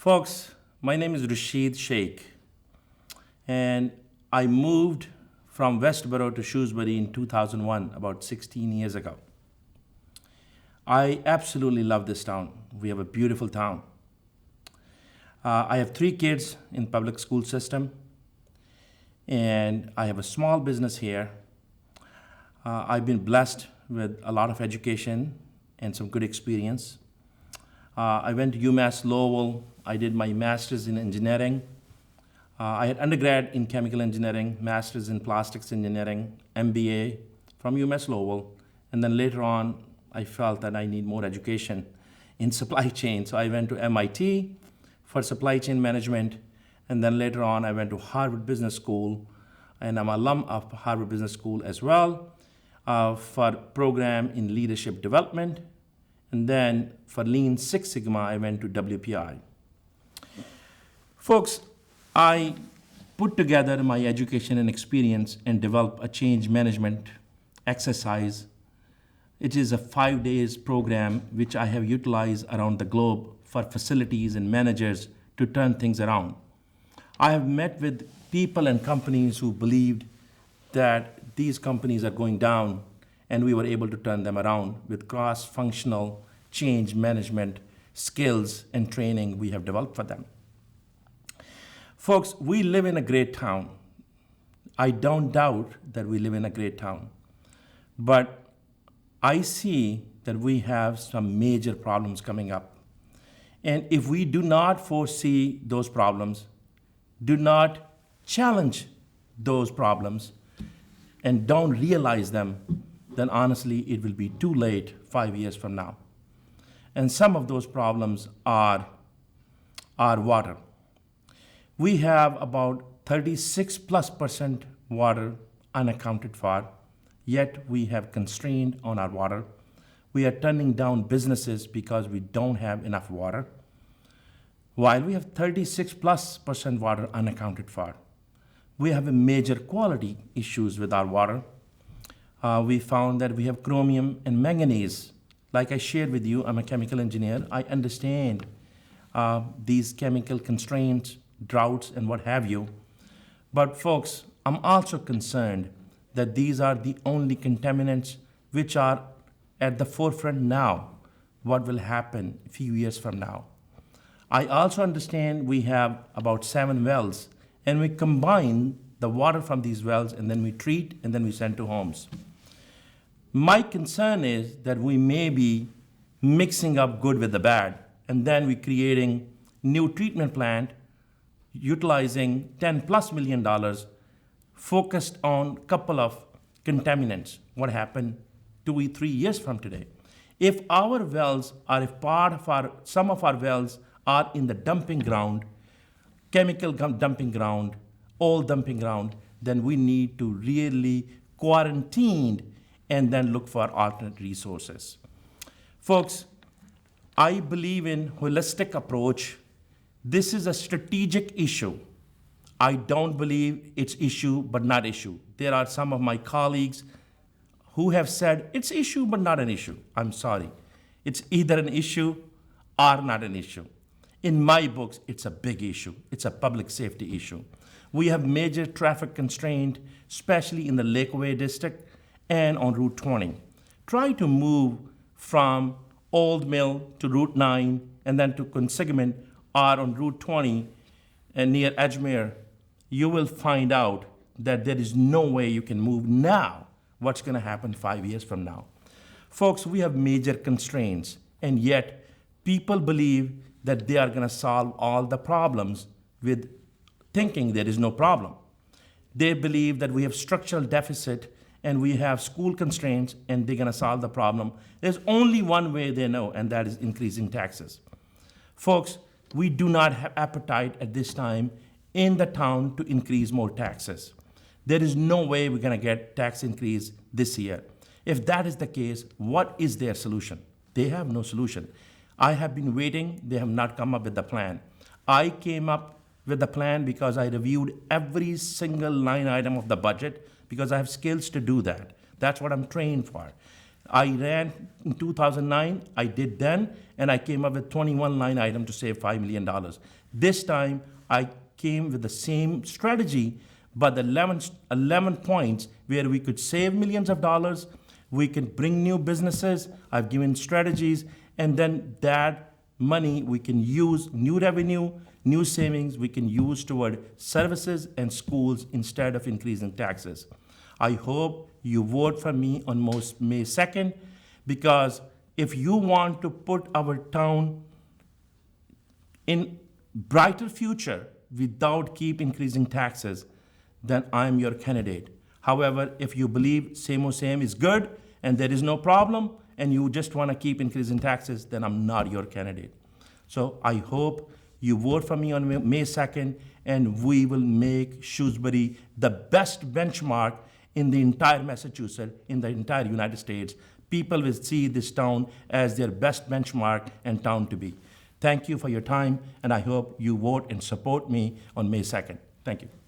Folks, my name is Rashid Shaikh, and I moved from Westboro to Shrewsbury in 2001, about 16 years ago. I absolutely love this town. We have a beautiful town. I have three kids in public school system, and I have a small business here. I've been blessed with a lot of education and some good experience. I went to UMass Lowell. I did my master's in engineering. I had undergrad in chemical engineering, master's in plastics engineering, MBA from UMass Lowell, and then later on, I felt that I need more education in supply chain. So I went to MIT for supply chain management, and then later on, I went to Harvard Business School, and I'm an alum of Harvard Business School as well for program in leadership development. And then for Lean Six Sigma, I went to WPI. Folks, I put together my education and experience and developed a change management exercise. It is a 5 days program which I have utilized around the globe for facilities and managers to turn things around. I have met with people and companies who believed that these companies are going down, and we were able to turn them around with cross-functional change management skills and training we have developed for them. Folks, we live in a great town. I don't doubt that we live in a great town, but I see that we have some major problems coming up. And if we do not foresee those problems, do not challenge those problems, and don't realize them, then honestly, it will be too late 5 years from now. And some of those problems are water. We have about 36+% water unaccounted for, yet we have constraint on our water. We are turning down businesses because we don't have enough water. While we have 36+% water unaccounted for, we have a major quality issues with our water. We found that we have chromium and manganese. Like I shared with you, I'm a chemical engineer. I understand these chemical constraints, droughts, and what have you. But folks, I'm also concerned that these are the only contaminants which are at the forefront now. What will happen a few years from now? I also understand we have about 7 wells, and we combine the water from these wells, and then we treat, and then we send to homes. My concern is that we may be mixing up good with the bad, and then we're creating new treatment plant utilizing $10+ million focused on a couple of contaminants. What happened 2 or 3 years from today? If our wells are, some of our wells are in the dumping ground, chemical dumping ground, oil dumping ground, then we need to really quarantine and then look for alternate resources. Folks, I believe in holistic approach. This is a strategic issue. I don't believe it's issue but not issue. There are some of my colleagues who have said it's issue but not an issue. I'm sorry. It's either an issue or not an issue. In my books, it's a big issue. It's a public safety issue. We have major traffic constraint, especially in the Lakeway district and on Route 20. Try to move from Old Mill to Route 9 and then to Consignment or on Route 20 and near Edgemere. You will find out that there is no way you can move now. What's going to happen 5 years from now? Folks, we have major constraints, and yet people believe that they are going to solve all the problems with thinking there is no problem. They believe that we have structural deficit and we have school constraints and they're going to solve the problem. There's only one way they know, and that is increasing taxes. Folks, we do not have appetite at this time in the town to increase more taxes. There is no way we're going to get tax increase this year. If that is the case, what is their solution? They have no solution. I have been waiting. They have not come up with a plan. I came up with the plan because I reviewed every single line item of the budget because I have skills to do that. That's what I'm trained for. I ran in 2009, I did then, and I came up with 21 line item to save $5 million. This time, I came with the same strategy, but the 11 points where we could save millions of dollars, we can bring new businesses, I've given strategies, and then that money we can use, new revenue, new savings, we can use toward services and schools instead of increasing taxes. I hope you vote for me on May 2nd, because if you want to put our town in brighter future without keep increasing taxes, then I'm your candidate. However, if you believe same or same is good and there is no problem and you just want to keep increasing taxes, then I'm not your candidate. So I hope you vote for me on May 2nd, and we will make Shrewsbury the best benchmark in the entire Massachusetts, in the entire United States. People will see this town as their best benchmark and town to be. Thank you for your time, and I hope you vote and support me on May 2nd. Thank you.